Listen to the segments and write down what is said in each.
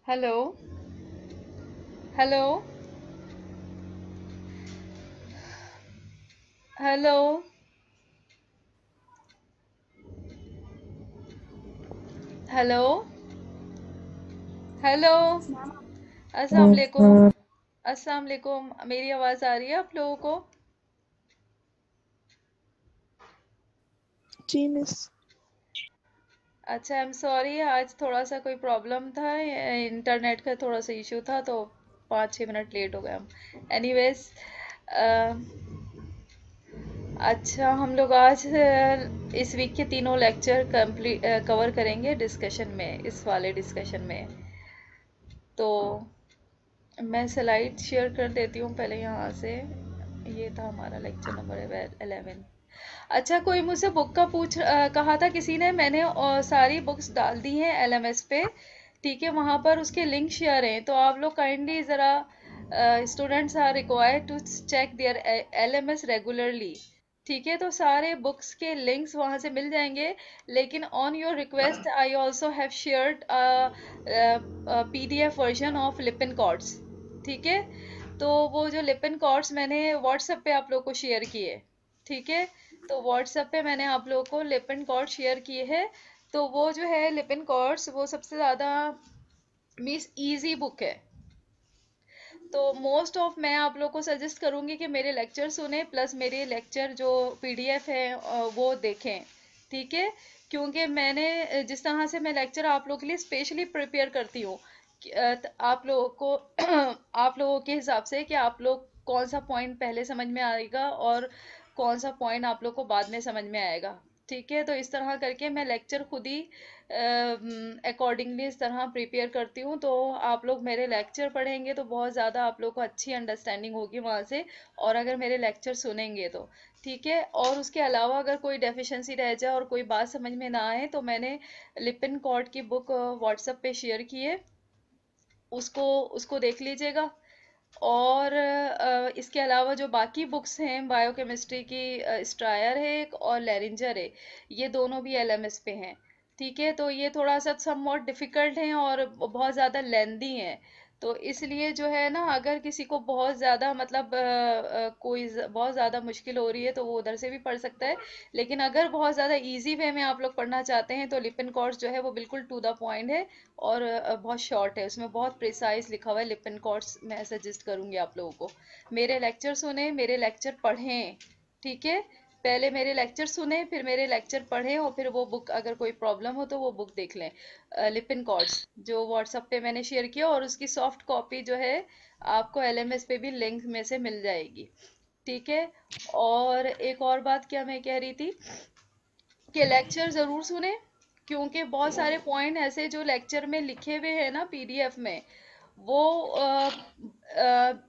Hello. Hello. Hello. Hello. Hello. अस्सलाम वालेकुम। अस्सलाम वालेकुम। मेरी आवाज़ आ रही है आप लोगों को? जी मिस। अच्छा, आई एम सॉरी, आज थोड़ा सा कोई प्रॉब्लम था, इंटरनेट का थोड़ा सा इशू था, तो 5-6 मिनट लेट हो गए हम। एनीवेज, अच्छा, हम लोग आज इस वीक के तीनों लेक्चर कंप्लीट कवर करेंगे डिस्कशन में, इस वाले डिस्कशन में। तो मैं स्लाइड शेयर कर देती हूँ पहले यहाँ से। ये था हमारा लेक्चर नंबर 11। अच्छा, कोई मुझसे बुक का कहा था किसी ने, मैंने सारी बुक्स डाल दी हैं एलएमएस पे। ठीक है, वहाँ पर उसके लिंक शेयर हैं, तो आप लोग काइंडली ज़रा, students are required to check their LMS regularly. ठीक है, तो सारे बुक्स के लिंक्स वहाँ से मिल जाएंगे। लेकिन on your request I also have shared PDF version of Lippincott's. ठीक है, तो वो जो लिपिन कॉर्ड्स मैंने व्हाट्सएप पे आप लोग को शेयर किए। ठीक है, तो व्हाट्सएप पे मैंने आप लोगों को लिपिन कॉर्ड शेयर किए हैं। तो वो जो है लिपिन कॉर्ड्स, वो सबसे ज़्यादा मीन्स इजी बुक है। तो मोस्ट ऑफ मैं आप लोग को सजेस्ट करूंगी कि मेरे लेक्चर सुने, प्लस मेरे लेक्चर जो पीडीएफ है वो देखें। ठीक है, क्योंकि मैंने जिस तरह से मैं लेक्चर आप लोग के लिए स्पेशली प्रिपेयर करती हूँ, आप लोगों को आप लोगों के हिसाब से कि आप लोग कौन सा पॉइंट पहले समझ में आएगा और कौन सा पॉइंट आप लोग को बाद में समझ में आएगा। ठीक है, तो इस तरह करके मैं लेक्चर खुद ही अकॉर्डिंगली इस तरह प्रिपेयर करती हूँ। तो आप लोग मेरे लेक्चर पढ़ेंगे तो बहुत ज़्यादा आप लोग को अच्छी अंडरस्टैंडिंग होगी वहाँ से, और अगर मेरे लेक्चर सुनेंगे तो। ठीक है, और उसके अलावा अगर कोई डेफिशिएंसी रह जाए और कोई बात समझ में ना आए, तो मैंने लिपिन कॉर्ड की बुक व्हाट्सएप पे शेयर की है, उसको उसको देख लीजिएगा। और इसके अलावा जो बाकी बुक्स हैं, बायोकेमिस्ट्री की स्ट्रायर है एक और लेरिंजर है, ये दोनों भी एलएमएस पे हैं। ठीक है, तो ये थोड़ा सा समवॉट डिफ़िकल्ट हैं और बहुत ज़्यादा लेंदी हैं। तो इसलिए जो है ना, अगर किसी को बहुत ज़्यादा मतलब बहुत ज़्यादा मुश्किल हो रही है तो वो उधर से भी पढ़ सकता है। लेकिन अगर बहुत ज़्यादा इजी वे में आप लोग पढ़ना चाहते हैं तो लिपिन कोर्स जो है वो बिल्कुल टू द पॉइंट है, और बहुत शॉर्ट है, उसमें बहुत प्रिसाइज लिखा हुआ है। लिपिन कोर्स मैं सजेस्ट करूंगी आप लोगों को। मेरे लेक्चर सुने, मेरे लेक्चर पढ़ें। ठीक है, पहले मेरे लेक्चर सुने, फिर मेरे लेक्चर पढ़ें, और फिर वो बुक, अगर कोई प्रॉब्लम हो तो वो बुक देख लें, लिपिन कोर्स जो व्हाट्सएप पे मैंने शेयर किया, और उसकी सॉफ्ट कॉपी जो है आपको एलएमएस पे भी लिंक में से मिल जाएगी। ठीक है, और एक और बात क्या मैं कह रही थी, कि लेक्चर ज़रूर सुने, क्योंकि बहुत सारे पॉइंट ऐसे जो लेक्चर में लिखे हुए हैं ना पीडीएफ में, वो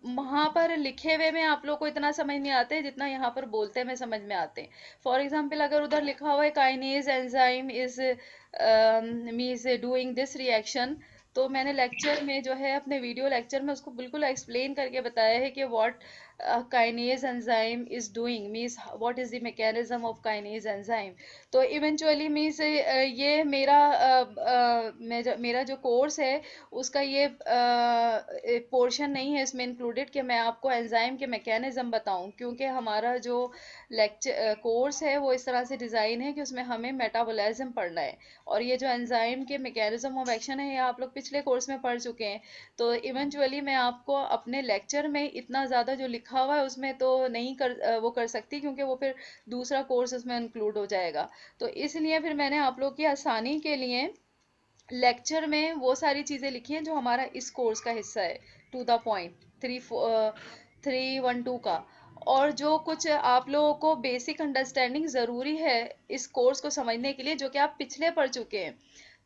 वहाँ पर लिखे हुए में आप लोग को इतना समझ नहीं आते जितना यहाँ पर बोलते में समझ में आते हैं। फॉर एग्जाम्पल, अगर उधर लिखा हुआ है kinase enzyme is means doing this reaction, तो मैंने लेक्चर में जो है, अपने वीडियो लेक्चर में उसको बिल्कुल एक्सप्लेन करके बताया है कि what kinase enzyme is doing, means what is the mechanism of kinase enzyme. तो इवेंचुअली मीन्स ये मेरा जो कोर्स है उसका ये पोर्शन नहीं है इसमें इंक्लूडेड कि मैं आपको एंजाइम के मैकेनिज्म बताऊं, क्योंकि हमारा जो लेक्चर कोर्स है वो इस तरह से डिज़ाइन है कि उसमें हमें मेटाबॉलिज्म पढ़ना है। और ये जो एंजाइम के मैकेनिज्म ऑफ एक्शन है, ये आप लोग पिछले कोर्स में पढ़ चुके हैं। तो इवेंचुअली मैं आपको अपने लेक्चर में इतना ज़्यादा जो लिखा हुआ है उसमें तो नहीं वो कर सकती, क्योंकि वो फिर दूसरा कोर्स उसमें इंक्लूड हो जाएगा। तो इसलिए फिर मैंने आप लोग की आसानी के लिए लेक्चर में वो सारी चीज़ें लिखी हैं जो हमारा इस कोर्स का हिस्सा है, टू द पॉइंट, 312 का। और जो कुछ आप लोगों को बेसिक अंडरस्टैंडिंग ज़रूरी है इस कोर्स को समझने के लिए, जो कि आप पिछले पढ़ चुके हैं,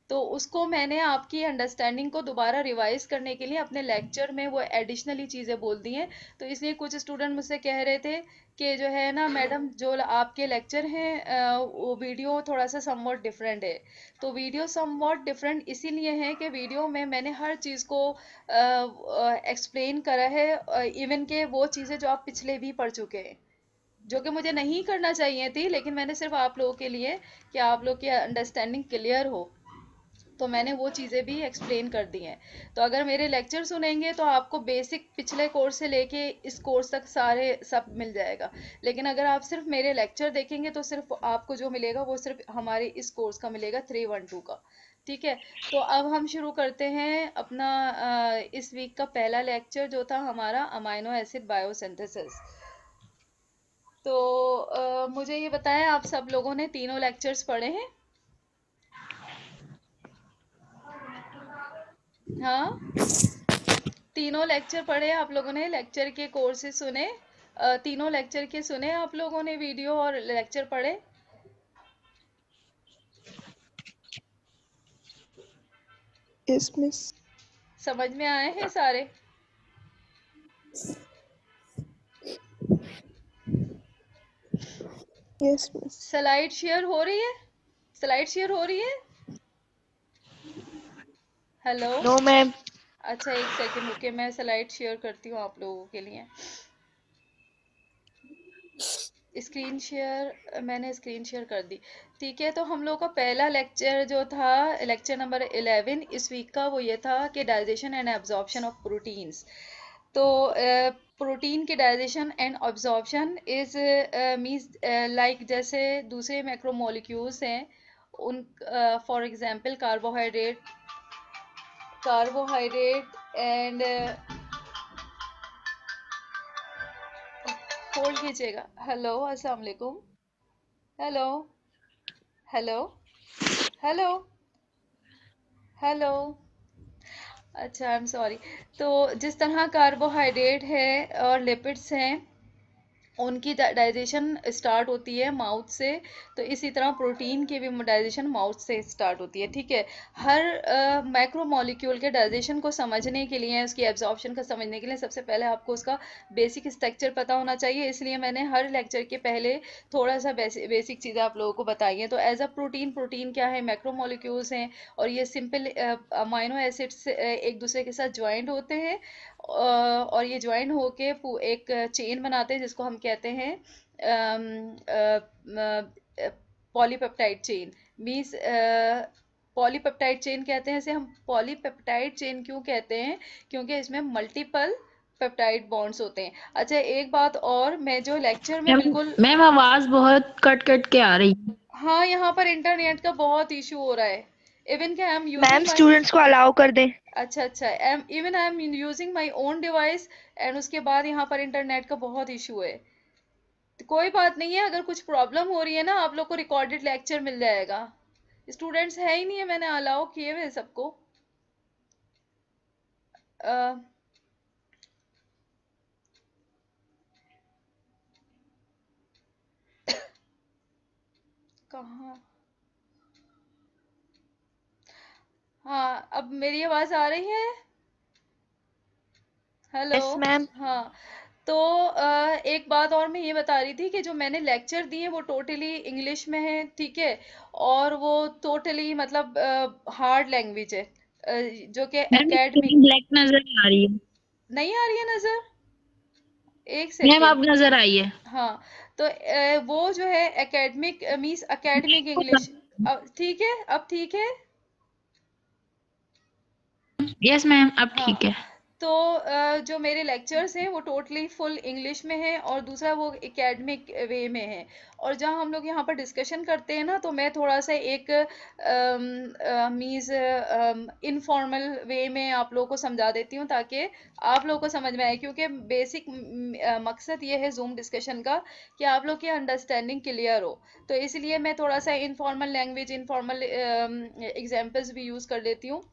तो उसको मैंने आपकी अंडरस्टैंडिंग को दोबारा रिवाइज करने के लिए अपने लेक्चर में वो एडिशनली चीज़ें बोल दी हैं। तो इसलिए कुछ स्टूडेंट मुझसे कह रहे थे कि जो है ना मैडम, जो आपके लेक्चर हैं वो वीडियो थोड़ा सा समवॉट डिफरेंट है। तो वीडियो समवॉट डिफरेंट इसीलिए है कि वीडियो में मैंने हर चीज़ को एक्सप्लेन करा है, इवन के वो चीज़ें जो आप पिछले भी पढ़ चुके हैं, जो कि मुझे नहीं करना चाहिए थी, लेकिन मैंने सिर्फ आप लोगों के लिए, कि आप लोग की अंडरस्टैंडिंग क्लियर हो। तो मैंने वो चीज़ें भी एक्सप्लेन कर दी हैं। तो अगर मेरे लेक्चर सुनेंगे तो आपको बेसिक पिछले कोर्स से लेके इस कोर्स तक सारे सब मिल जाएगा। लेकिन अगर आप सिर्फ मेरे लेक्चर देखेंगे तो सिर्फ आपको जो मिलेगा वो सिर्फ हमारे इस कोर्स का मिलेगा 312 का। ठीक है। तो अब हम शुरू करते हैं अपना इस वीक का पहला लेक्चर जो था हमारा अमाइनो एसिड बायोसिंथेसिस। तो मुझे ये बताएं, आप सब लोगों ने तीनों लेक्चर्स पढ़े हैं? हाँ, तीनों लेक्चर पढ़े आप लोगों ने? लेक्चर के कोर्सेज सुने? तीनों लेक्चर के सुने आप लोगों ने? वीडियो और लेक्चर पढ़े? Yes miss. समझ में आए हैं सारे? Yes miss. स्लाइड शेयर हो रही है? स्लाइड शेयर हो रही है? हेलो? No ma'am. अच्छा, एक सेकंड रुके, मैं स्लाइड शेयर करती हूँ आप लोगों के लिए। स्क्रीन शेयर, मैंने स्क्रीन शेयर कर दी। ठीक है। तो हम लोग का पहला लेक्चर जो था, लेक्चर नंबर 11 इस वीक का, वो ये था कि digestion and absorption of proteins. तो प्रोटीन के digestion and absorption is means like जैसे दूसरे मैक्रोमोलिक्यूल्स हैं उन, for example carbohydrate and, hold कीजिएगा। हेलो, अस्सलाम वालेकुम। Hello, hello, hello, hello. अच्छा, आई एम सॉरी। तो जिस तरह कार्बोहाइड्रेट है और लिपिड्स हैं, उनकी डाइजेशन स्टार्ट होती है माउथ से, तो इसी तरह प्रोटीन की भी डाइजेशन माउथ से स्टार्ट होती है। ठीक है। हर मैक्रो मॉलिक्यूल के डाइजेशन को समझने के लिए, उसकी एब्जॉर्प्शन को समझने के लिए सबसे पहले आपको उसका बेसिक स्ट्रक्चर पता होना चाहिए। इसलिए मैंने हर लेक्चर के पहले थोड़ा सा बेसिक चीज़ें आप लोगों को बताई हैं। तो एज अ प्रोटीन, प्रोटीन क्या है? मैक्रो मॉलिक्यूल्स हैं और ये सिंपल अमाइनो एसिड्स एक दूसरे के साथ ज्वाइंट होते हैं, और ये ज्वाइन होके एक चेन बनाते हैं जिसको हम कहते हैं polypeptide chain. Means polypeptide chain कहते हैं इसे हम। पॉलीपेप्टाइड चेन क्यों कहते हैं? क्योंकि इसमें मल्टीपल पेप्टाइड बॉन्ड्स होते हैं। अच्छा, एक बात और, मैं जो लेक्चर में मैम बिल्कुल, मैम आवाज बहुत कट कट के आ रही है। हाँ, यहाँ पर इंटरनेट का बहुत इशू हो रहा है। इवन कि I am ma'am using my, students को अलाउ कर दें। अच्छा अच्छा, even I am using my own device and उसके बाद यहाँ पर इंटरनेट का बहुत इशू है। तो कोई बात नहीं है, अगर कुछ प्रॉब्लम हो रही है ना, आप लोग को रिकॉर्डेड लेक्चर मिल जाएगा। स्टूडेंट्स है ही नहीं है, मैंने अलाउ किए हुए सबको। अ, कहाँ? हाँ, अब मेरी आवाज़ आ रही है? हेलो? Yes ma'am. हाँ। तो एक बात और मैं ये बता रही थी कि जो मैंने लेक्चर दिए वो टोटली इंग्लिश में है। ठीक है। और वो टोटली मतलब हार्ड लैंग्वेज है, जो कि मैम एकेडमिक। स्क्रीन ब्लैक नजर आ रही है। नहीं आ रही है नजर? एक मैम सेकेंड। अब नजर आई है। हाँ। तो वो जो है एकेडमिक मीन्स एकेडमिक इंग्लिश। अब ठीक है? अब ठीक है? यस मैम अब ठीक हाँ। है। तो जो मेरे लेक्चर्स हैं वो टोटली फुल इंग्लिश में हैं, और दूसरा वो एकेडमिक वे में है। और जहाँ हम लोग यहाँ पर डिस्कशन करते हैं ना, तो मैं थोड़ा सा एक मीन्स इनफॉर्मल वे में आप लोगों को समझा देती हूँ ताकि आप लोगों को समझ में आए, क्योंकि बेसिक मकसद ये है जूम डिस्कशन का कि आप लोग की अंडरस्टैंडिंग क्लियर हो। तो इसलिए मैं थोड़ा सा इनफॉर्मल लैंग्वेज, इनफॉर्मल एग्जाम्पल्स भी यूज़ कर लेती हूँ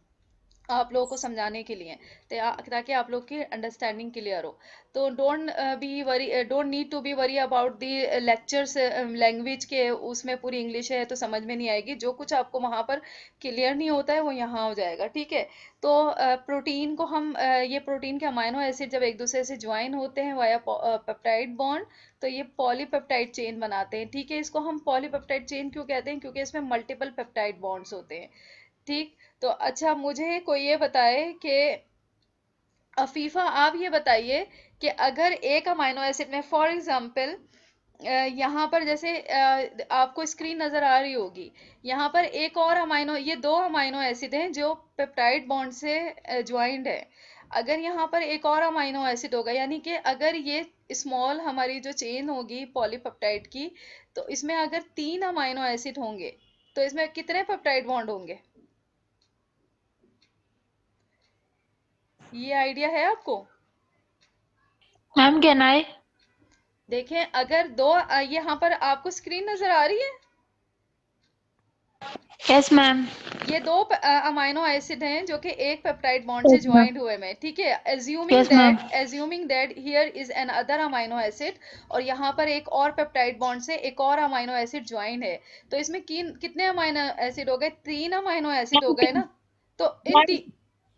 आप लोगों को समझाने के लिए, ताकि आप लोग की अंडरस्टैंडिंग क्लियर हो। तो don't need to be worry about the lectures language के, उसमें पूरी इंग्लिश है तो समझ में नहीं आएगी। जो कुछ आपको वहाँ पर क्लियर नहीं होता है वो यहाँ हो जाएगा। ठीक है। तो प्रोटीन को हम ये प्रोटीन के अमाइनो एसिड जब एक दूसरे से ज्वाइन होते हैं वाया पेप्टाइड बॉन्ड, तो ये पॉलीपेप्टाइड चेन बनाते हैं। ठीक है। इसको हम पॉलीपेप्टाइड चेन क्यों कहते हैं? क्योंकि इसमें मल्टीपल पेप्टाइड बॉन्ड्स होते हैं। ठीक। तो अच्छा, मुझे कोई ये बताए कि अफीफा, आप ये बताइए कि अगर एक अमाइनो एसिड में फॉर एग्जांपल यहाँ पर जैसे आपको स्क्रीन नजर आ रही होगी, यहाँ पर एक और अमाइनो, ये दो अमाइनो एसिड हैं जो पेप्टाइड बॉन्ड से ज्वाइंट है। अगर यहाँ पर एक और अमाइनो एसिड होगा, यानी कि अगर ये स्मॉल हमारी जो चेन होगी पॉलीपेप्टाइड की, तो इसमें अगर 3 अमाइनो एसिड होंगे तो इसमें कितने पेप्टाइड बॉन्ड होंगे? ये आइडिया है आपको? Ma'am can I? देखें, अगर दो यहाँ पर आपको स्क्रीन नजर आ रही है, यस मैम। ये दो अमाइनो एसिड हैं जो कि एक पेप्टाइड बॉन्ड से यस मैम। ज्वाइंट हुए में, ठीक है। Yes ma'am. Assuming that here is an other amino acid, और यहाँ पर एक और पेप्टाइड बॉन्ड से एक और अमाइनो एसिड ज्वाइन है, तो इसमें कितने अमाइनो एसिड हो गए? 3 अमाइनो एसिड हो गए ना। तो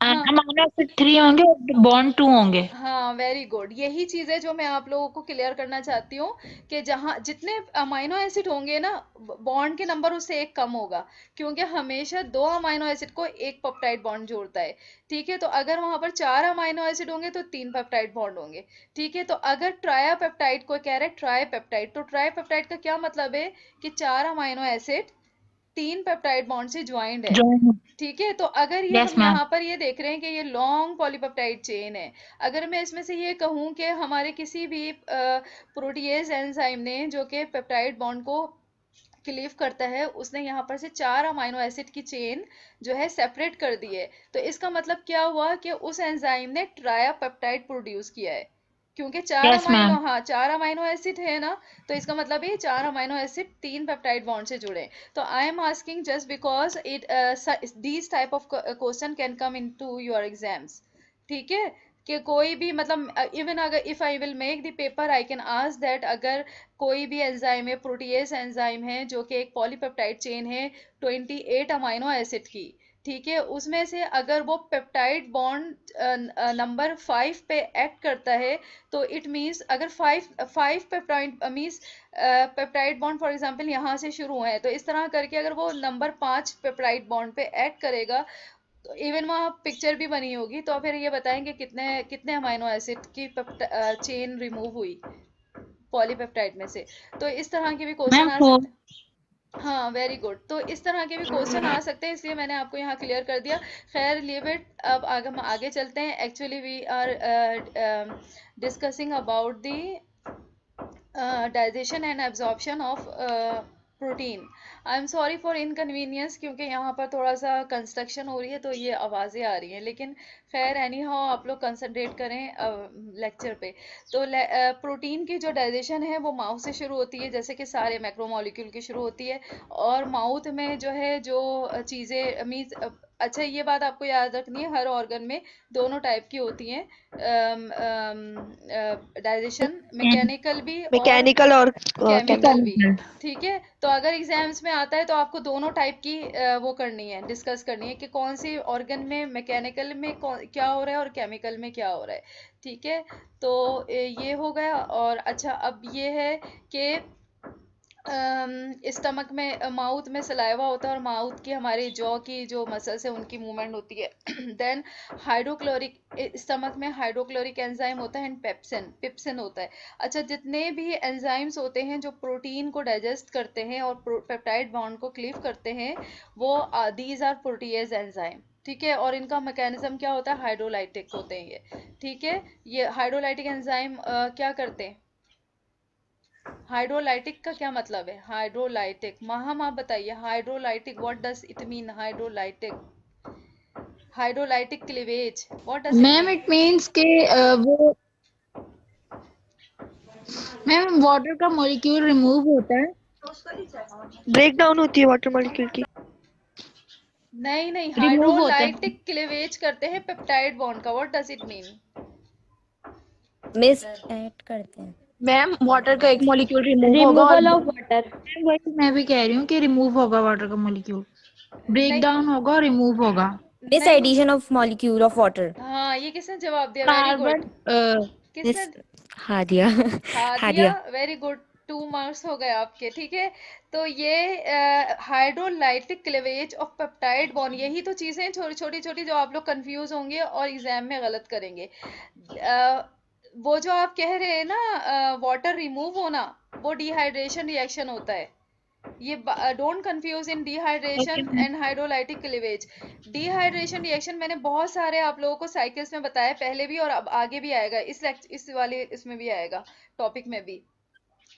हाँ अमाइनो एसिड 3 होंगे और बॉन्ड 2 होंगे। हाँ, वेरी गुड। यही चीज है जो मैं आप लोगों को क्लियर करना चाहती हूँ कि जहाँ जितने अमाइनो एसिड होंगे ना, बॉन्ड के नंबर उससे एक कम होगा, क्योंकि हमेशा दो अमाइनो एसिड को एक पेप्टाइड बॉन्ड जोड़ता है, ठीक है। तो अगर वहां पर 4 अमाइनो एसिड होंगे तो 3 पेप्टाइड बॉन्ड होंगे, ठीक है। तो अगर ट्राया पेप्टाइड को कह रहे हैं ट्राई पेप्टाइड, तो ट्राई पेप्टाइड का क्या मतलब है कि 4 अमाइनो एसिड 3 पेप्टाइड बॉन्ड से ज्वाइंट है, जॉइन। ठीक है। तो अगर ये यस हम मैम। यहाँ पर ये देख रहे हैं कि ये लॉन्ग पॉलीपेप्टाइड चेन है, अगर मैं इसमें से ये कहूँ कि हमारे किसी भी प्रोटीएज एंजाइम ने जो कि पेप्टाइड बॉन्ड को क्लीव करता है, उसने यहाँ पर से 4 अमाइनो एसिड की चेन जो है सेपरेट कर दी है, तो इसका मतलब क्या हुआ कि उस एंजाइम ने ट्राया पेप्टाइड प्रोड्यूस किया है, क्योंकि यस मैम। चार अमाइनो एसिड है ना, तो इसका मतलब ये 4 अमाइनो एसिड 3 पेप्टाइड बॉन्ड से जुड़े हैं। तो I am asking just because it these type of question can come into your exams, ठीक है। कि कोई भी मतलब इवन अगर if I will make the paper I can ask that, अगर कोई भी एंजाइम है, प्रोटीएज एंजाइम है जो कि एक पॉलीपेप्टाइड चेन है 28 अमाइनो एसिड की, ठीक है, उसमें से अगर वो पेप्टाइड बॉन्ड नंबर 5 पे एक्ट करता है, तो इट मीन्स अगर 5 peptide means peptide bond for example यहाँ से शुरू है, तो इस तरह करके अगर वो नंबर 5 पेप्टाइड बॉन्ड पे एक्ट करेगा, तो इवन वहाँ पिक्चर भी बनी होगी, तो फिर ये बताएंगे कितने कितने अमाइनो एसिड की चेन रिमूव हुई पॉलीपेप्टाइड में से। तो इस तरह के भी क्वेश्चन मैम आ 4। सकते हैं। हाँ, वेरी गुड। तो इस तरह के भी क्वेश्चन आ सकते हैं, इसलिए मैंने आपको यहाँ क्लियर कर दिया। खैर, लीव इट। अब आगे हम आगे चलते हैं। Actually we are discussing about the digestion and absorption of protein. I am sorry for inconvenience, क्योंकि यहाँ पर थोड़ा सा कंस्ट्रक्शन हो रही है तो ये आवाज़ें आ रही हैं, लेकिन खैर एनी हाउ आप लोग कंसंट्रेट करें लेक्चर पे। तो प्रोटीन की जो डाइजेशन है वो माउथ से शुरू होती है, जैसे कि सारे मैक्रोमोलिक्यूल की शुरू होती है, और माउथ में जो है जो चीज़ें मीन्स, अच्छा ये बात आपको याद रखनी है, हर ऑर्गन में दोनों टाइप की होती हैं डाइजेशन, मैकेनिकल भी और मैकेनिकल और केमिकल भी, केमिकल। ठीक है। तो अगर एग्जाम्स में आता है तो आपको दोनों टाइप की वो करनी है, डिस्कस करनी है कि कौन सी ऑर्गन में मैकेनिकल में क्या हो रहा है और केमिकल में क्या हो रहा है, ठीक है। तो ये हो गया। और अच्छा, अब ये है कि स्टमक में, माउथ में सलाइवा होता है, और माउथ की हमारी जॉ की जो मसल्स है उनकी मूवमेंट होती है। देन हाइड्रोक्लोरिक, स्टमक में हाइड्रोक्लोरिक एंजाइम होता है एंड पेप्सिन पिप्सिन होता है। अच्छा, जितने भी एंजाइम्स होते हैं जो प्रोटीन को डाइजेस्ट करते हैं और पेप्टाइड बॉन्ड को क्लीव करते हैं, वो दीज आर प्रोटीएज एंजाइम, ठीक है। और इनका मैकेनिज्म क्या होता है? हाइड्रोलाइटिक होते हैं ये, ठीक है। ये हाइड्रोलाइटिक एंजाइम क्या करते हैं? हाइड्रोलाइटिक का क्या मतलब है? हाइड्रोलाइटिक, महम आप बताइए, hydrolytic what does it mean? Hydrolytic, hydrolytic cleavage, what does it ma'am mean? It means के वो मैम वाटर का मॉलिक्यूल रिमूव होता है। ब्रेक डाउन होती है वाटर मॉलिक्यूल की। नहीं नहीं, रिमूव होते हैं। हाइड्रोलाइटिक क्लीवेज करते हैं पेप्टाइड बॉन्ड का, what does it mean? Miss add करते हैं। मैम वाटर का एक मॉलिक्यूल रिमूव होगा और रिमूवल ऑफ वाटर। वही मैं भी कह रही हूँ कि रिमूव होगा वाटर का मॉलिक्यूल, ब्रेक नहीं डाउन होगा और रिमूव होगा। मिस नहीं, addition of molecule of water. हाँ, ये किसने जवाब दिया? Very carbon good. मिस किसने? Hadiya. Hadiya, Hadiya. Very good. 2 marks हो गए आपके, ठीक है। तो ये hydrolytic cleavage of peptide bond, यही तो चीजें छोटी छोटी छोटी जो आप लोग कंफ्यूज होंगे और एग्जाम में गलत करेंगे। वो जो आप कह रहे हैं ना वाटर रिमूव होना, वो डिहाइड्रेशन रिएक्शन होता है। ये don't confuse in okay dehydration ma'am. And hydrolytic cleavage. Dehydration reaction मैंने बहुत सारे आप लोगों को साइकिल्स में बताया पहले भी, और अब आगे भी आएगा, इस वाले इसमें भी आएगा, टॉपिक में भी।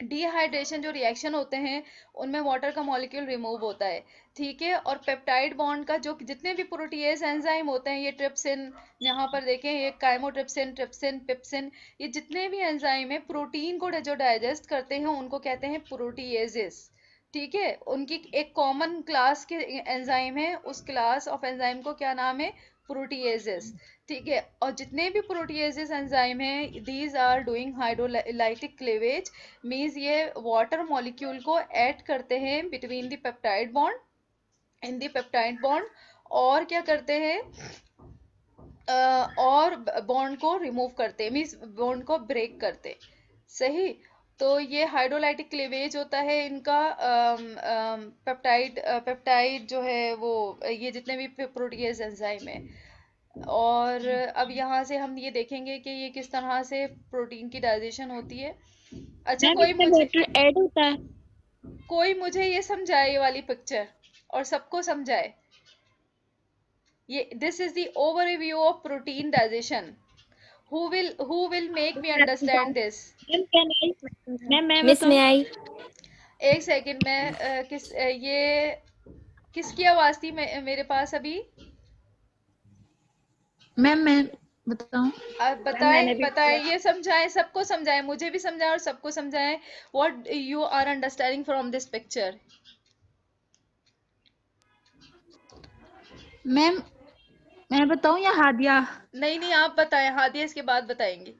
डिहाइड्रेशन जो रिएक्शन होते हैं उनमें वाटर का मॉलिक्यूल रिमूव होता है, ठीक है। और पेप्टाइड बॉन्ड का जो जितने भी प्रोटीएज एंजाइम होते हैं, ये ट्रिप्सिन, यहाँ पर देखें ये काइमोट्रिप्सिन, ट्रिप्सिन, पिप्सिन, ये जितने भी एंजाइम है प्रोटीन को जो डाइजेस्ट करते हैं उनको कहते हैं प्रोटीएजेस, ठीक है। उनकी एक कॉमन क्लास के एंजाइम है, उस क्लास ऑफ एंजाइम को क्या नाम है, प्रोटीएजेस, ठीक है। और जितने भी प्रोटीएजेस एंजाइम हैं, these are doing hydrolytic cleavage, means ये वाटर मॉलिक्यूल को ऐड करते हैं between the peptide bond, in the peptide bond, और क्या करते हैं, और बॉन्ड को रिमूव करते हैं, मीन्स बॉन्ड को ब्रेक करते, सही। तो ये हाइड्रोलाइटिक क्लीवेज होता है इनका। पेप्टाइड जो है वो, ये जितने भी प्रोटीएज एंजाइम है। और अब यहाँ से हम ये देखेंगे कि ये किस तरह से प्रोटीन की डाइजेशन होती है। अच्छा, मैम इसमें वाटर ऐड होता है? कोई मुझे ये समझाए, ये वाली पिक्चर, और सबको समझाए ये। This is the overview of protein digestion. who will make me understand this? Ma'am can I? Ma'am मैं मिस में बताऊं? आई। एक सेकंड में ये किसकी आवाज थी मेरे पास अभी? मैम मैं बताऊं? आप मैंने बताएं भी बताएं, ये समझाएं, सबको समझाएं, मुझे भी समझाएं और सबको समझाएं। What you are understanding from this picture? Ma'am मैं बताऊं या हादिया? नहीं नहीं, आप बताएं, हादिया इसके बाद बताएंगी।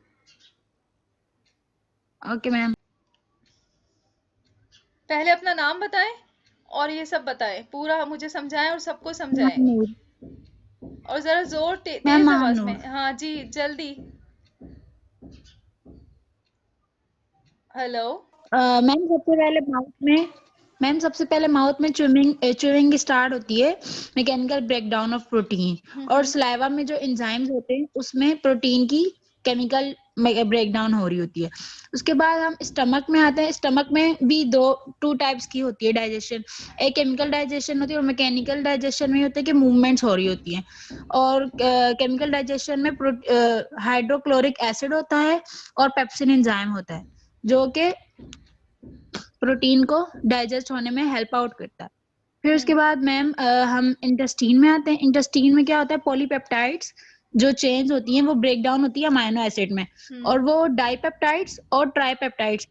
Okay ma'am. पहले अपना नाम बताएं और ये सब बताएं, पूरा मुझे समझाएं और सबको समझाएं, महानूर। और जरा जोर मैम तेज आवाज में, महानूर। हाँ जी, जल्दी। हेलो। मैम सबसे पहले सबसे पहले माउथ में च्यूइंग स्टार्ट होती है, मैकेनिकल ब्रेकडाउन ऑफ प्रोटीन, और सलाइवा में जो एंजाइम्स होते हैं उसमें प्रोटीन की केमिकल ब्रेकडाउन हो रही होती है। उसके बाद हम स्टमक में आते हैं। स्टमक में भी टू टाइप्स की होती है डाइजेशन। एक केमिकल डाइजेशन होती है, और मैकेनिकल डाइजेशन में होता है कि मूवमेंट्स हो रही होती हैं। और केमिकल डाइजेशन में हाइड्रोक्लोरिक एसिड होता है और पेप्सिन एंजाइम होता है, जो कि प्रोटीन को डाइजेस्ट होने में हेल्प आउट करता है। फिर उसके बाद मैम हम इंटेस्टीन में आते हैं। इंटेस्टीन में क्या होता है, पॉलीपेप्टाइड्स जो चेन्स होती हैं वो ब्रेक डाउन होती है अमाइनो एसिड में, और वो डाइपेप्टाइड्स और ट्राइपेप्टाइड्स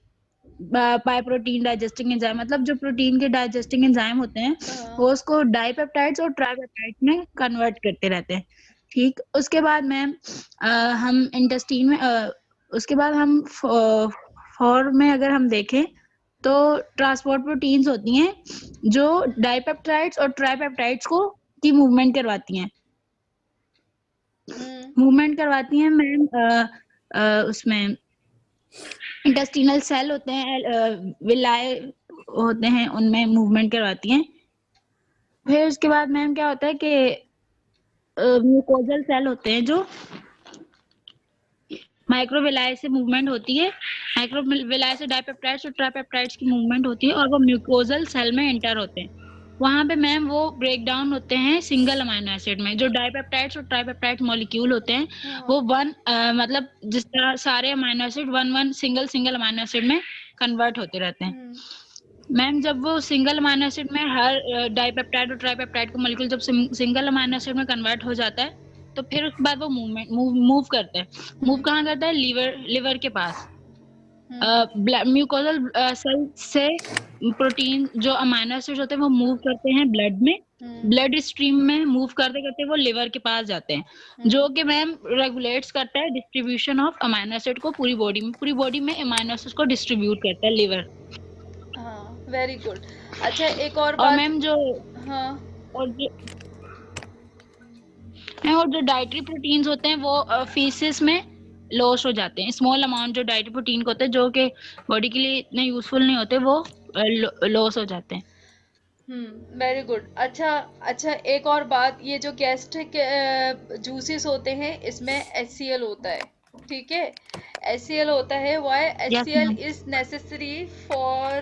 बाय प्रोटीन डाइजेस्टिंग एंजाइम, मतलब जो प्रोटीन के डाइजेस्टिंग एंजाइम होते हैं वो उसको डाइपेप्टाइड्स और ट्राइपेप्टाइड्स में कन्वर्ट करते रहते हैं, ठीक। उसके बाद मैम हम इंटेस्टीन में उसके बाद हम फॉर में अगर हम देखें तो ट्रांसपोर्ट प्रोटीन्स होती हैं जो डाइपेप्टाइड्स और ट्राइपेप्टाइड्स को की मूवमेंट करवाती हैं। मैम उसमें इंटेस्टिनल सेल होते हैं, विलाय होते हैं, उनमें मूवमेंट करवाती हैं। फिर उसके बाद मैम क्या होता है कि म्यूकोजल सेल होते हैं जो माइक्रोविलाय से मूवमेंट होती है। माइक्रोविलाय से डाइपेप्टाइड्स और ट्राइपेप्टाइड्स की मूवमेंट होती है, और वो म्यूकोजल सेल में एंटर होते हैं। वहां पे मैम वो ब्रेक डाउन होते हैं सिंगल अमाइनो एसिड में। जो डाइपेप्टाइड्स और ट्राइपेप्टाइड मॉलिक्यूल होते हैं वो मतलब जिस तरह सारे amino acid one single amino acid में कन्वर्ट होते रहते हैं। मैम जब वो सिंगल अमाइनो एसिड में हर डाइपेप्टाइड और ट्राइपेप्टाइड का मॉलिक्यूल जब सिंगल अमाइनो एसिड में कन्वर्ट हो जाता है, तो फिर उसके बाद वो मूव करता है। मूव कहाँ करता है, लिवर के पास। म्यूकोजल सेल से प्रोटीन जो अमाइनो एसिड होते हैं वो मूव करते हैं ब्लड में। ब्लड स्ट्रीम में मूव करते करते वो लिवर के पास जाते हैं, जो कि मैम रेगुलेट्स करता है डिस्ट्रीब्यूशन ऑफ अमाइनो एसिड को पूरी बॉडी में अमाइनो एसिड को डिस्ट्रीब्यूट करता है लिवर। हाँ, वेरी गुड। अच्छा, एक और बात। मैम जो और जो डाइटरी प्रोटीन्स होते हैं वो फीसेस में लॉस हो जाते हैं। स्मॉल अमाउंट जो डाइटरी प्रोटीन होते हैं जो कि बॉडी के लिए इतने यूजफुल नहीं होते, वो लॉस हो जाते हैं। Very good. अच्छा, एक और बात, ये जो गैस्ट्रिक जूसेस होते हैं इसमें HCl होता है, ठीक है। HCl होता है, why yes HCl ma'am. is necessary for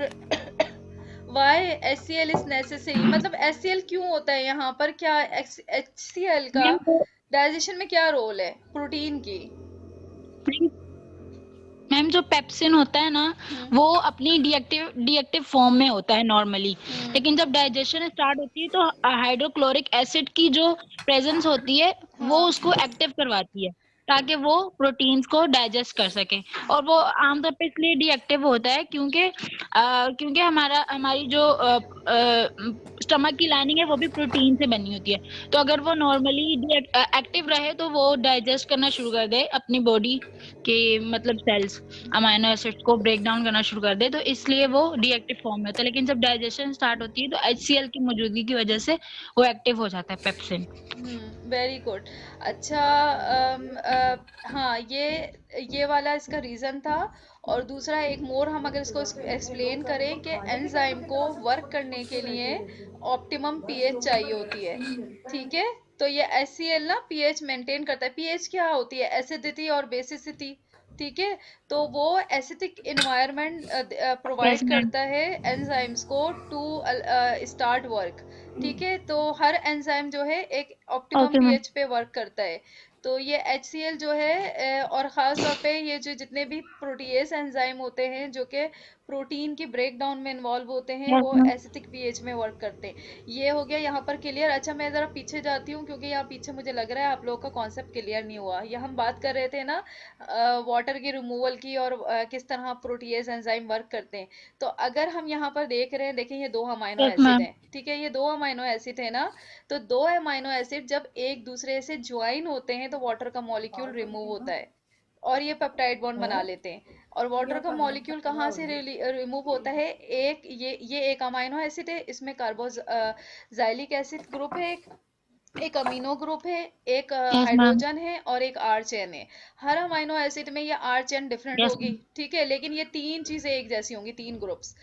why HCl is necessary, मतलब HCl क्यों होता है यहाँ पर, क्या HCl का मैम वो डाइजेशन में क्या रोल है प्रोटीन की? मैम जो पेप्सिन होता है ना, वो अपनी डीएक्टिव फॉर्म में होता है नॉर्मली, लेकिन जब डाइजेशन स्टार्ट होती है तो हाइड्रोक्लोरिक एसिड की जो प्रेजेंस होती है वो हाँ उसको एक्टिव करवाती है ताकि वो प्रोटीन्स को डाइजेस्ट कर सके। और वो आमतौर पे इसलिए डीएक्टिव होता है क्योंकि हमारी जो स्टमक की लाइनिंग है वो भी प्रोटीन से बनी होती है। तो अगर वो नॉर्मली एक्टिव रहे तो वो डाइजेस्ट करना शुरू कर दे अपनी बॉडी के मतलब सेल्स अमाइनो एसिड्स को ब्रेक डाउन करना शुरू कर दे, तो इसलिए वो डीएक्टिव फॉर्म में होता है। लेकिन जब डाइजेशन स्टार्ट होती है तो HCl की मौजूदगी की वजह से वो एक्टिव हो जाता है पेप्सिन। Very good. अच्छा, हाँ, ये वाला इसका रीजन था। और दूसरा एक मोर हम अगर इसको एक्सप्लेन करें कि एंजाइम को वर्क करने के लिए ऑप्टिमम पीएच चाहिए होती है, ठीक है? तो ये HCl ना पीएच मेंटेन करता है। पीएच क्या होती है? एसिडिटी और बेसिसिटी, ठीक है? तो वो acidic environment yes provide ma'am. करता है एंजाइम्स को टू स्टार्ट वर्क, ठीक है? तो हर एंजाइम जो है एक ऑप्टिमम ओके मैम। पीएच पे वर्क करता है। तो ये HCl जो है और ख़ास तौर पे ये जो जितने भी प्रोटीएस एंजाइम होते हैं जो कि प्रोटीन की ब्रेक डाउन में इन्वॉल्व होते हैं, यस वो मैम। एसिटिक पीएच में वर्क करते हैं। ये हो गया यहाँ पर क्लियर। अच्छा, मैं ज़रा पीछे जाती हूँ क्योंकि यहाँ पीछे मुझे लग रहा है आप लोगों का कॉन्सेप्ट क्लियर नहीं हुआ। ये हम बात कर रहे थे ना वाटर की रिमूवल की और किस तरह प्रोटीएस एंजाइम वर्क करते हैं। तो अगर हम यहाँ पर देख रहे हैं, देखें ये 2 अमाइनो यस एसिड मैम। हैं, ठीक है? ये 2 अमाइनो एसिड है ना, तो 2 अमाइनो एसिड जब एक दूसरे से ज्वाइन होते हैं तो वाटर का मॉलिक्यूल रिमूव होता है और ये पेप्टाइड बॉन्ड बना लेते हैं। और वाटर का मॉलिक्यूल कहाँ से रिमूव होता है? ये एक अमाइनो एसिड है, इसमें कार्बोक्सिलिक एसिड ग्रुप है, एक अमीनो ग्रुप है, एक यस मैम। हाइड्रोजन है और एक आर चेन है। हर अमीनो एसिड में ये आर चेन डिफरेंट यस होगी, मैम। ठीक है? लेकिन ये 3 चीजें एक जैसी होंगी, 3 ग्रुप्स।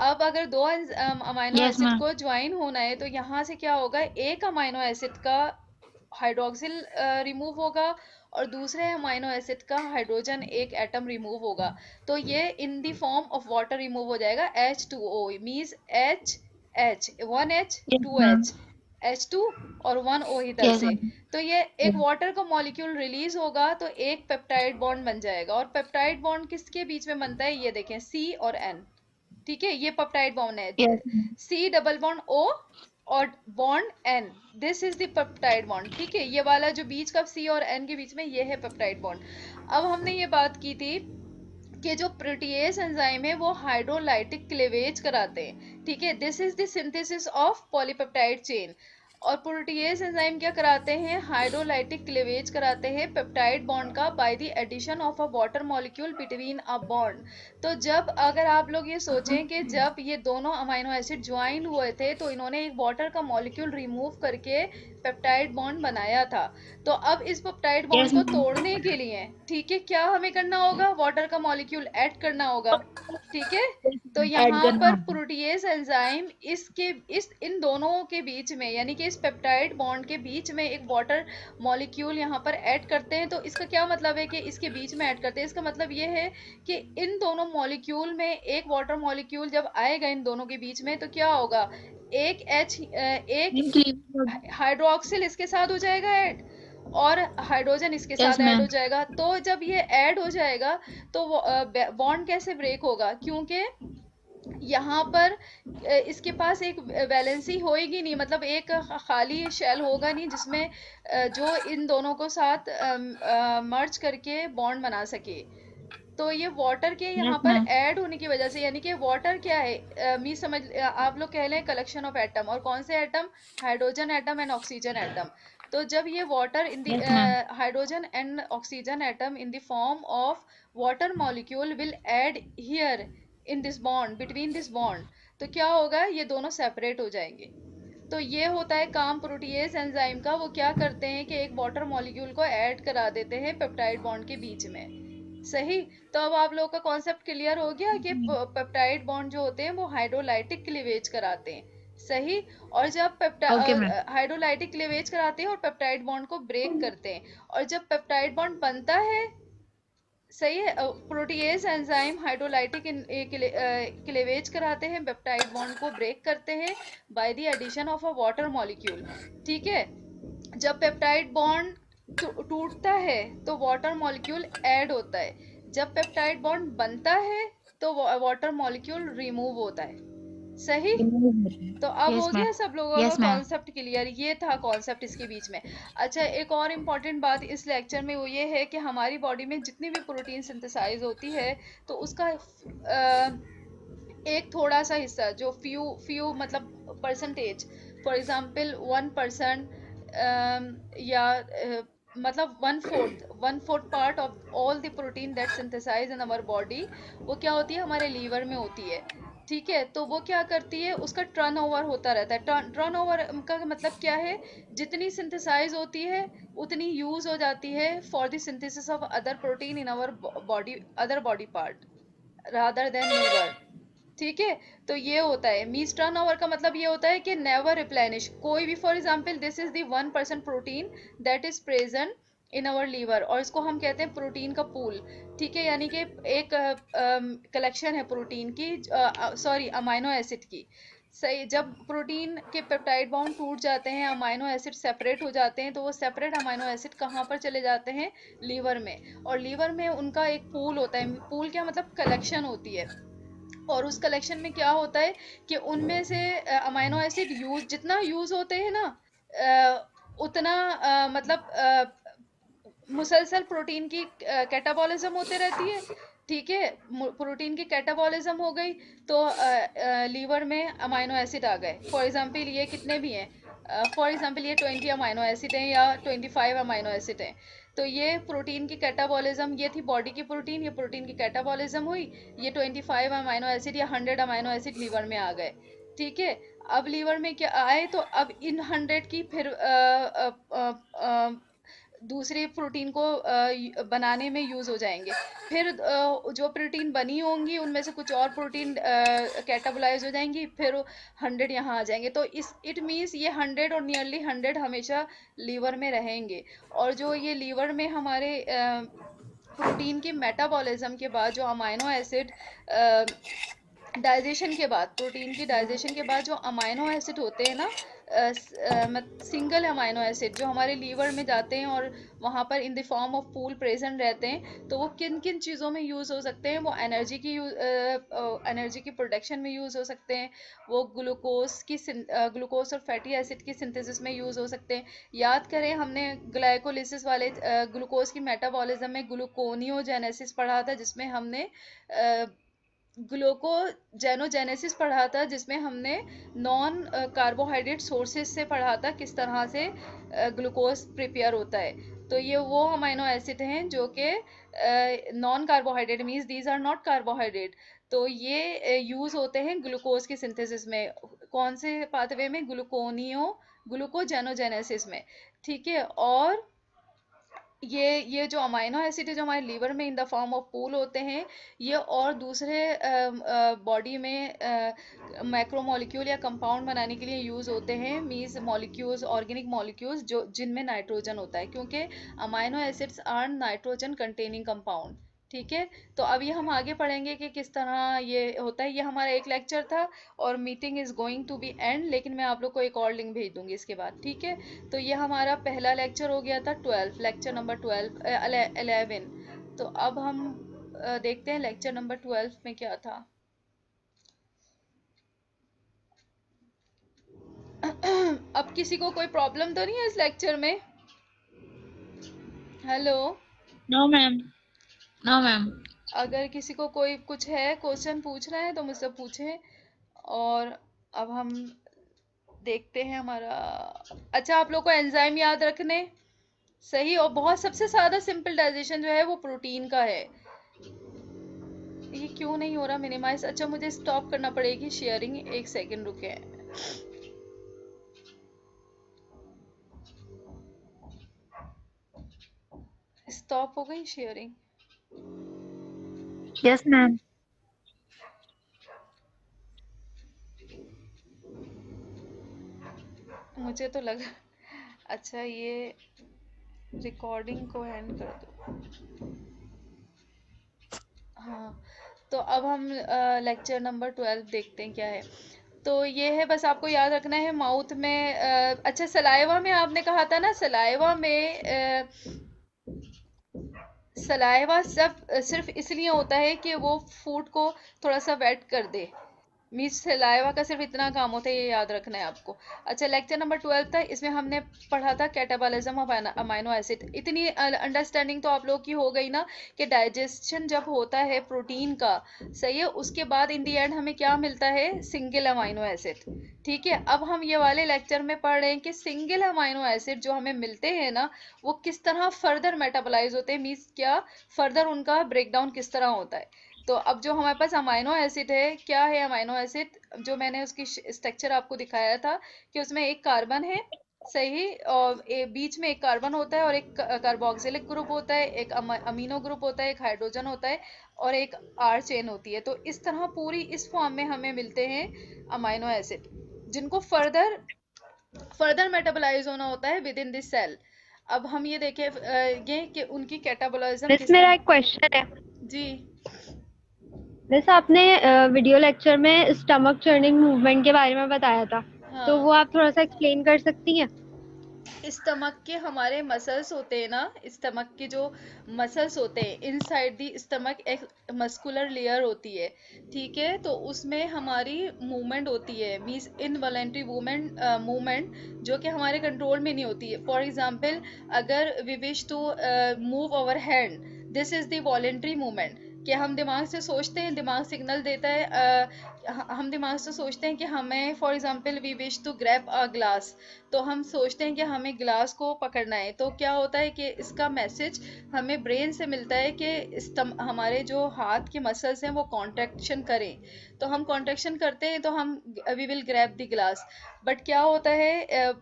अब अगर 2 अमीनो यस एसिड मैम। को ज्वाइन होना है तो यहाँ से क्या होगा, एक अमीनो एसिड का हाइड्रोक्सिल रिमूव होगा और दूसरे अमीनो एसिड का हाइड्रोजन एक एटम रिमूव होगा। तो ये in the form of water remove हो जाएगा, H2O means H H 1H yes 2H ma'am. H2 और 1O इधर यस से। मैम। तो ये एक वाटर का मॉलिक्यूल रिलीज होगा तो एक पेप्टाइड बॉन्ड बन जाएगा। और पेप्टाइड बॉन्ड किसके बीच में बनता है? ये देखें, C और N, ठीक है? ये पेप्टाइड बॉन्ड है, yes ma'am. C double bond O और bond N, this is the peptide bond, ठीक है? ये वाला जो बीच का C और N के बीच में, ये है पेप्टाइड बॉन्ड। अब हमने ये बात की थी कि जो प्रोटीएस एंजाइम है वो हाइड्रोलाइटिक क्लीवेज कराते हैं, ठीक है? This is the synthesis of polypeptide chain. और प्रोटीएस एंजाइम क्या कराते हैं? हाइड्रोलाइटिक क्लीवेज कराते हैं पेप्टाइड बॉन्ड का by the addition of a water molecule between a bond. तो जब अगर आप लोग ये सोचें कि जब ये दोनों अमीनो एसिड ज्वाइन हुए थे तो इन्होंने एक वाटर का मॉलिक्यूल रिमूव करके पेप्टाइड बॉन्ड बनाया था। तो अब इस पेप्टाइड बॉन्ड यस को मैम। तोड़ने के लिए, ठीक है, क्या हमें करना होगा? वाटर का मॉलिक्यूल ऐड करना होगा, ठीक है? तो ऐड यहाँ करना पर होगा। प्रोटीएस एंजाइम इस इन दोनों के बीच में, यानी कि इस पेप्टाइड बॉन्ड के बीच में एक वाटर मॉलिक्यूल यहाँ पर ऐड करते हैं। तो इसका क्या मतलब है कि इसके बीच में ऐड करते हैं? इसका मतलब ये है कि इन दोनों मॉलिक्यूल में एक वाटर मॉलिक्यूल जब आएगा इन दोनों के बीच में तो क्या होगा? एक मैम क्लीव। हाइड्रोक्सिल इसके साथ हो जाएगा ऐड और हाइड्रोजन इसके यस साथ ऐड हो मैम। जाएगा। तो जब ये ऐड हो जाएगा तो बॉन्ड कैसे ब्रेक होगा? क्योंकि यहाँ पर इसके पास एक वैलेंसी होएगी नहीं, मतलब एक खाली शेल होगा नहीं जिसमें जो इन दोनों को साथ मर्ज करके बॉन्ड बना सके। तो ये वाटर के यहाँ यस पर मैम। ऐड होने की वजह से, यानी कि वाटर क्या है, मी समझ आप लोग कह लें कलेक्शन ऑफ एटम। और कौन से atom? Hydrogen atom and oxygen atom. तो जब ये water in the yes ma'am. Hydrogen and oxygen atom in the form of water molecule will add here in this bond, between this bond, तो क्या होगा? ये दोनों सेपरेट हो जाएंगे। तो ये होता है काम प्रोटीएस एंजाइम का। वो क्या करते हैं कि एक वाटर मॉलिक्यूल को ऐड करा देते हैं पेप्टाइड बॉन्ड के बीच में। सही। तो अब आप लोगों का कॉन्सेप्ट क्लियर हो गया कि पेप्टाइड बॉन्ड जो होते हैं वो हाइड्रोलाइटिक क्लीवेज कराते हैं। सही। और जब ओके मैम। हाइड्रोलाइटिक क्लीवेज कराते हैं और पेप्टाइड बॉन्ड को ब्रेक करते हैं, और जब पेप्टाइड बॉन्ड बनता है सही है। प्रोटीएज एंजाइम हाइड्रोलाइटिक क्लेवेज कराते हैं, पेप्टाइड बॉन्ड को ब्रेक करते हैं by the addition of a water molecule. ठीक है, जब पेप्टाइड बॉन्ड टूटता है तो वाटर मॉलिक्यूल ऐड होता है, जब पेप्टाइड बॉन्ड बनता है तो वाटर मॉलिक्यूल रिमूव होता है। सही। तो अब हो यस मैम। गया सब लोगों का यस मैम। कॉन्सेप्ट क्लियर, ये था कॉन्सेप्ट इसके बीच में। अच्छा, एक और इम्पॉर्टेंट बात इस लेक्चर में वो ये है कि हमारी बॉडी में जितनी भी प्रोटीन सिंथेसाइज होती है तो उसका एक थोड़ा सा हिस्सा जो फ्यू फ्यू मतलब परसेंटेज, फॉर एग्जांपल 1% या मतलब 1/4 part of all the protein that synthesize in our body, वो क्या होती है, हमारे लीवर में होती है। ठीक है, तो वो क्या करती है, उसका टर्न ओवर होता रहता है। टर्न ओवर का मतलब क्या है, जितनी सिंथेसाइज होती है उतनी यूज हो जाती है for the synthesis of other protein in our body, other body part rather than liver. ठीक है, तो ये होता है मीन्स टर्न ओवर का मतलब ये होता है कि नेवर रिप्लेनिश कोई भी, for example this is the 1% protein that is present in our liver, और इसको हम कहते हैं प्रोटीन का पूल। ठीक है, यानी कि एक कलेक्शन है प्रोटीन की, सॉरी अमाइनो एसिड की। सही, जब प्रोटीन के पेप्टाइड बॉन्ड टूट जाते हैं, अमाइनो एसिड सेपरेट हो जाते हैं, तो वो सेपरेट अमाइनो एसिड कहाँ पर चले जाते हैं, लीवर में। और लीवर में उनका एक पूल होता है, पूल क्या मतलब कलेक्शन होती है। और उस कलेक्शन में क्या होता है कि उनमें से अमाइनो एसिड यूज जितना यूज होते हैं ना, उतना मतलब मुसलसल प्रोटीन की कैटाबॉलिज्म होते रहती है। ठीक है, प्रोटीन की कैटाबॉलिज्म हो गई तो लीवर में अमाइनो एसिड आ गए। फॉर एग्जांपल ये कितने भी हैं, फॉर एग्जांपल ये 20 अमाइनो एसिड हैं या 25 अमाइनो एसिड हैं। तो ये प्रोटीन की कैटाबॉलिज्म, ये थी बॉडी की प्रोटीन, ये प्रोटीन की कैटाबॉलिज्म हुई, ये 25 अमाइनो एसिड या 100 अमाइनो एसिड लीवर में आ गए। ठीक है, अब लीवर में क्या आए तो अब इन 100 की फिर दूसरे प्रोटीन को बनाने में यूज हो जाएंगे। फिर जो प्रोटीन बनी होंगी उनमें से कुछ और प्रोटीन कैटाबोलाइज हो जाएंगी, फिर 100 यहाँ आ जाएंगे। तो इस इट मीन्स ये 100 और नियरली 100 हमेशा लीवर में रहेंगे। और जो ये लीवर में हमारे प्रोटीन की मेटाबॉलिज्म के बाद जो अमाइनो एसिड डाइजेशन के बाद, प्रोटीन की डाइजेशन के बाद जो अमाइनो एसिड होते हैं ना, सिंगल अमाइनो एसिड जो हमारे लीवर में जाते हैं और वहाँ पर in the form of pool present रहते हैं, तो वो किन किन चीज़ों में यूज़ हो सकते हैं, वो एनर्जी की प्रोडक्शन में यूज़ हो सकते हैं, वो ग्लूकोज और फैटी एसिड की सिंथेसिस में यूज़ हो सकते हैं। याद करें हमने ग्लाइकोलिसिस वाले ग्लूकोज की मेटाबॉलिज्म में ग्लूकोनियोजेनेसिस पढ़ा था, जिसमें हमने ग्लूकोजेनोजेनेसिस पढ़ा था, जिसमें हमने नॉन कार्बोहाइड्रेट सोर्सेज से पढ़ा था किस तरह से ग्लूकोज प्रिपेयर होता है। तो ये वो अमाइनो एसिड हैं जो कि non carbohydrate means these are not carbohydrate. तो ये यूज होते हैं ग्लूकोज की सिंथेसिस में, कौन से पाथवे में, ग्लूकोजेनोजेनेसिस में। ठीक है, और ये जो अमाइनो एसिड है जो हमारे लीवर में in the form of pool होते हैं, ये और दूसरे बॉडी में मैक्रोमोलिक्यूल या कंपाउंड बनाने के लिए यूज होते हैं, मीन्स मॉलिक्यूल्स, ऑर्गेनिक मॉलिक्यूल्स जो जिनमें नाइट्रोजन होता है, क्योंकि amino acids are nitrogen containing compound. ठीक है, तो अभी हम आगे पढ़ेंगे कि किस तरह ये होता है। ये हमारा एक लेक्चर था और meeting is going to be end, लेकिन मैं आप लोग को एक और लिंक भेज दूंगी इसके बाद। ठीक है, तो ये हमारा पहला लेक्चर हो गया था 12, लेक्चर नंबर 11। तो अब हम देखते हैं लेक्चर नंबर 12 में क्या था। अब किसी को कोई प्रॉब्लम तो नहीं है इस लेक्चर में? Hello, no ma'am. No ma'am. अगर किसी को कोई कुछ है, क्वेश्चन पूछना है तो मुझसे पूछें। और अब हम देखते हैं हमारा, अच्छा आप लोग को एंजाइम याद रखने, सही। और बहुत सबसे ज्यादा सिंपल डाइजेशन जो है वो प्रोटीन का है। ये क्यों नहीं हो रहा मिनिमाइज? अच्छा मुझे स्टॉप करना पड़ेगी शेयरिंग, एक सेकंड रुके। स्टॉप हो गई शेयरिंग। Yes ma'am. मुझे तो लगा, अच्छा ये रिकॉर्डिंग को एंड कर दो। हाँ, तो अब हम लेक्चर नंबर 12 देखते हैं क्या है। तो ये है, बस आपको याद रखना है माउथ में अच्छा सलाइवा में आपने कहा था ना, सलाइवा में सलाइवा सिर्फ इसलिए होता है कि वो फूड को थोड़ा सा वेट कर दे। मीन्स सलाइवा का सिर्फ इतना काम होता है, ये याद रखना है आपको। अच्छा, लेक्चर नंबर 12 था, इसमें हमने पढ़ा था कैटाबॉलिज्म ऑफ अमाइनो एसिड। इतनी अंडरस्टैंडिंग तो आप लोग की हो गई ना कि डाइजेशन जब होता है प्रोटीन का, सही है, उसके बाद इन दी एंड हमें क्या मिलता है, सिंगल अमाइनो एसिड। ठीक है, अब हम ये वाले लेक्चर में पढ़ रहे हैं कि सिंगल अमाइनो एसिड जो हमें मिलते हैं ना, वो किस तरह फर्दर मेटाबोलाइज होते हैं, मीन्स क्या फर्दर उनका ब्रेकडाउन किस तरह होता है। तो अब जो हमारे पास अमाइनो एसिड है, क्या है अमाइनो एसिड, जो मैंने उसकी स्ट्रक्चर आपको दिखाया था कि उसमें एक कार्बन है, सही, और बीच में एक कार्बन होता है और एक कार्बोक्सिलिक ग्रुप होता है, एक अमीनो ग्रुप होता है, एक हाइड्रोजन होता है और एक आर चेन होती है। तो इस तरह पूरी इस फॉर्म में हमें मिलते हैं अमाइनो एसिड, जिनको फर्दर फर्दर मेटाबोलाइज होना होता है विद इन दिस सेल। अब हम ये देखें कि उनकी कैटाबोलिज्म मिस किस मेरा तरह। एक क्वेश्चन है। जी मिस आपने वीडियो लेक्चर में स्टमक चर्निंग मूवमेंट के बारे में बताया था, तो वो हाँ, आप थोड़ा सा एक्सप्लेन कर सकती हैं? स्टमक के हमारे मसल्स होते हैं ना, स्टमक के जो मसल्स होते हैं इनसाइड दी स्टमक, एक मस्कुलर लेयर होती है, ठीक है, तो उसमें हमारी मूवमेंट होती है, मीन्स इनवॉलेंट्री मूवमेंट जो कि हमारे कंट्रोल में नहीं होती है। फॉर एग्जांपल, अगर we wish to move our hand, this is the voluntary movement, कि हम दिमाग से सोचते हैं, दिमाग सिग्नल देता है, हम दिमाग से सोचते हैं कि हमें, for example we wish to grab a glass, तो हम सोचते हैं कि हमें ग्लास को पकड़ना है, तो क्या होता है कि इसका मैसेज हमें ब्रेन से मिलता है कि हमारे जो हाथ के मसल्स हैं वो कॉन्ट्रैक्शन करें, तो हम कॉन्ट्रैक्शन करते हैं तो हम we will grab the glass. But क्या होता है,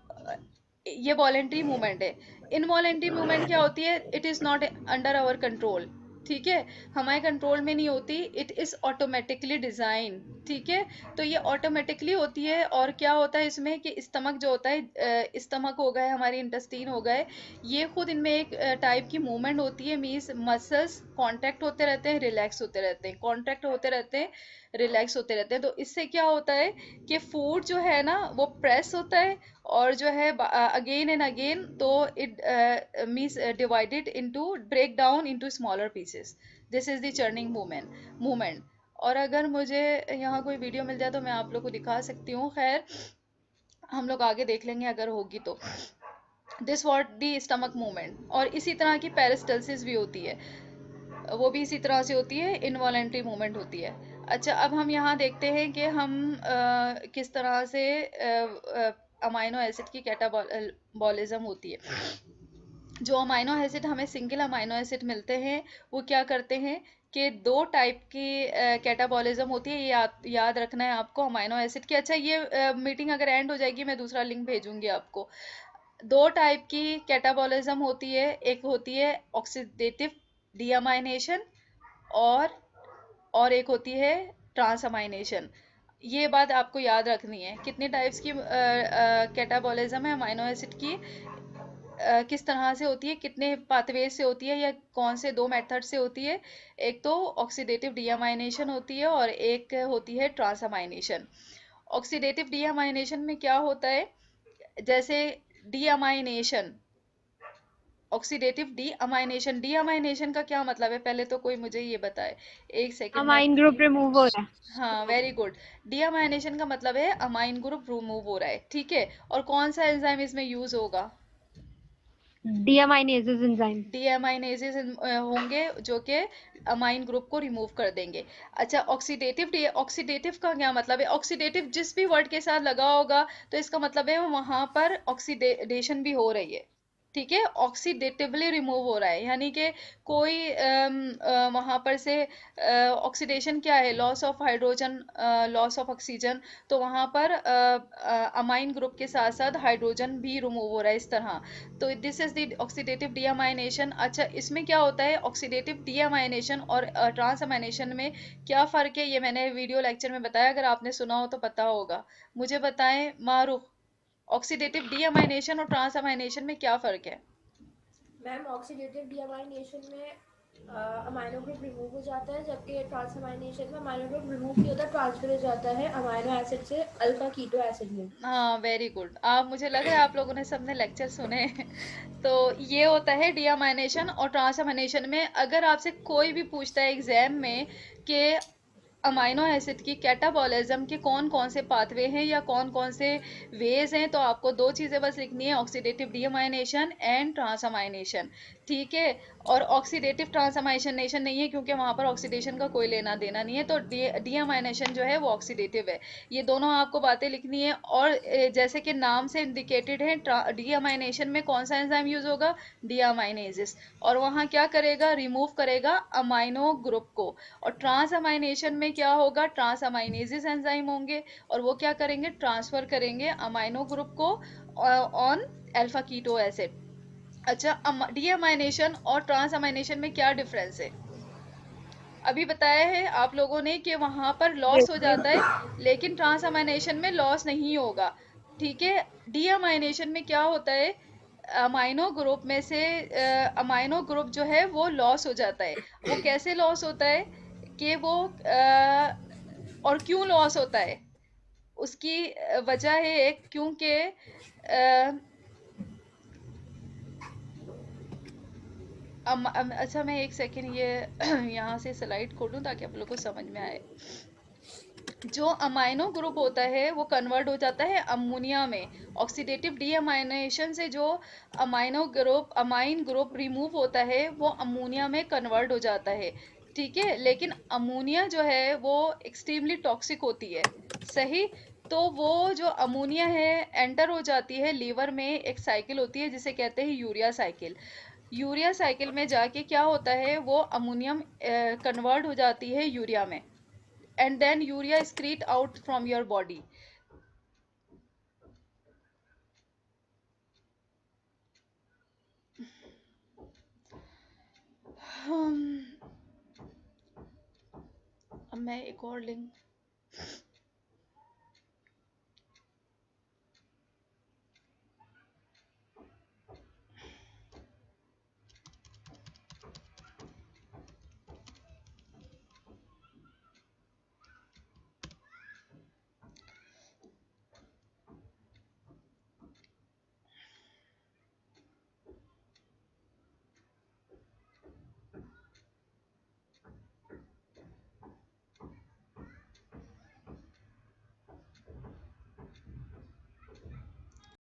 ये वॉलेंट्री मूवमेंट है। इनवॉलेंट्री मूवमेंट क्या होती है, it is not under our control, ठीक है, हमारे कंट्रोल में नहीं होती, इट इज ऑटोमेटिकली डिजाइन, ठीक है, तो ये ऑटोमेटिकली होती है। और क्या होता है इसमें कि स्टमक जो होता है, स्टमक हो गए, हमारे इंटेस्टीन हो गए, ये खुद इनमें एक टाइप की मूवमेंट होती है, मीन्स मसल्स कॉन्ट्रैक्ट होते रहते हैं, रिलैक्स होते रहते हैं, कॉन्ट्रैक्ट होते रहते हैं, रिलैक्स होते रहते हैं। तो इससे क्या होता है कि फूड जो है ना वो प्रेस होता है, और जो है अगेन एंड अगेन, तो it means divided into, break down into smaller pieces. This is the churning movement. और अगर मुझे यहाँ कोई वीडियो मिल जाए तो मैं आप लोग को दिखा सकती हूँ, खैर हम लोग आगे देख लेंगे अगर होगी तो। This what the stomach movement. और इसी तरह की पेरिस्टल्सिस भी होती है, वो भी इसी तरह से होती है, इनवॉलेंट्री मूवमेंट होती है। अच्छा, अब हम यहाँ देखते हैं कि हम किस तरह से अमाइनो एसिड की कैटाबॉलिज्म होती है। जो अमाइनो एसिड हमें सिंगल अमाइनो एसिड मिलते हैं, वो क्या करते हैं कि दो टाइप की कैटाबॉलिज्म होती है, ये याद रखना है आपको अमाइनो एसिड की। अच्छा, ये मीटिंग अगर एंड हो जाएगी मैं दूसरा लिंक भेजूंगी आपको। दो टाइप की कैटाबॉलिज्म होती है, एक होती है ऑक्सीडेटिव डीअमाइनेशन, और एक होती है ट्रांसअमाइनेशन। ये बात आपको याद रखनी है, कितने टाइप्स की कैटाबॉलिज्म है अमाइनो एसिड की, किस तरह से होती है, कितने पाथवे से होती है, या कौन से दो मेथड से होती है। एक तो ऑक्सीडेटिव डीअमाइनेशन होती है और एक होती है ट्रांसअमाइनेशन। ऑक्सीडेटिव डीअमाइनेशन में क्या होता है, जैसे डीअमाइनेशन, ऑक्सीडेटिव डीअमाइनेशन, डीअमाइनेशन का क्या मतलब है, पहले तो कोई मुझे ये बताए, एक सेकंड में। अमाइन ग्रुप रिमूव हो रहा है। हाँ, वेरी गुड। डीअमाइनेशन का मतलब है अमाइन ग्रुप रिमूव हो रहा है, ठीक है, और कौन सा एंजाइम इसमें यूज होगा, डीअमाइनेजेस एंजाइम। डीएमाइनेजेस होंगे जो कि अमाइन ग्रुप को रिमूव कर देंगे। अच्छा, ऑक्सीडेटिव का क्या मतलब है, ऑक्सीडेटिव जिस भी वर्ड के साथ लगा होगा तो इसका मतलब है वहां पर ऑक्सीडेशन भी हो रही है, ठीक है, ऑक्सीडेटिवली रिमूव हो रहा है, यानी कि कोई वहां पर से ऑक्सीडेशन क्या है, loss of hydrogen, loss of oxygen, तो वहां पर अमाइन ग्रुप के साथ साथ हाइड्रोजन भी रिमूव हो रहा है, इस तरह। तो दिस इज द ऑक्सीडेटिव डीअमाइनेशन। अच्छा, इसमें क्या होता है ऑक्सीडेटिव डीअमाइनेशन और ट्रांसअमाइनेशन में क्या फ़र्क है, ये मैंने वीडियो लेक्चर में बताया, अगर आपने सुना हो तो पता होगा। मुझे बताएं मारूफ, ऑक्सीडेटिव डीअमाइनेशन और ट्रांसअमाइनेशन में क्या फ़र्क है। मैम ऑक्सीडेटिव डीअमाइनेशन में अमाइनो ग्रुप रिमूव हो जाता है, जबकि ट्रांसअमाइनेशन में अमाइनो ग्रुप रिमूव नहीं होता, ट्रांसफर हो जाता है अमाइनो एसिड से अल्फा कीटो एसिड में। हाँ, वेरी गुड। आप, मुझे लग रहा है आप लोगों ने सबने लेक्चर सुने हैं। तो ये होता है डीअमाइनेशन और ट्रांसअमाइनेशन में। अगर आपसे कोई भी पूछता है एग्जाम में कि अमाइनो एसिड की कैटाबॉलिज्म के कौन कौन से पाथवे हैं या कौन कौन से वेज हैं, तो आपको दो चीजें बस लिखनी है, ऑक्सीडेटिव डीअमाइनेशन एंड ट्रांसअमाइनेशन। ठीक है। और ऑक्सीडेटिव ट्रांसअमाइनेशन नहीं है, क्योंकि वहां पर ऑक्सीडेशन का कोई लेना देना नहीं है। तो डीअमाइनेशन जो है वो ऑक्सीडेटिव है। ये दोनों आपको बातें लिखनी है। और जैसे कि नाम से इंडिकेटेड है, डीअमाइनेशन में कौन सा एंजाइम यूज होगा? डीअमाइनेजेस। और वहां क्या करेगा? रिमूव करेगा अमाइनो ग्रुप को। और ट्रांसअमाइनेशन में क्या होगा? ट्रांसअमाइनेजेस एंजाइम होंगे और वो क्या करेंगे? ट्रांसफर करेंगे अमाइनो ग्रुप को ऑन अल्फा कीटो एसिड। अच्छा, डीअमाइनेशन और ट्रांसअमाइनेशन में क्या डिफरेंस है? अभी बताया है आप लोगों ने कि वहां पर लॉस हो जाता है, लेकिन ट्रांसअमाइनेशन में लॉस नहीं होगा। ठीक है। डीअमाइनेशन में क्या होता है? अमाइनो ग्रुप में से अमाइनो ग्रुप जो है वो लॉस हो जाता है। वो कैसे लॉस होता है? कि वो और क्यों लॉस होता है? उसकी वजह है एक, क्योंकि अच्छा, मैं एक सेकंड ये यहाँ से स्लाइड खोलूं ताकि आप लोग को समझ में आए। जो अमाइनो ग्रुप होता है वो कन्वर्ट हो जाता है अमोनिया में। ऑक्सीडेटिव डीअमाइनेशन से जो अमाइन ग्रुप रिमूव होता है वो अमोनिया में कन्वर्ट हो जाता है। ठीक है। लेकिन अमोनिया जो है वो एक्सट्रीमली टॉक्सिक होती है। सही। तो वो जो अमोनिया है एंटर हो जाती है लीवर में, एक साइकिल होती है जिसे कहते हैं यूरिया साइकिल। यूरिया साइकिल में जाके क्या होता है? वो अमोनियम कन्वर्ट हो जाती है यूरिया में, and then urea excrete out from your body. अब मैं एक और लिंक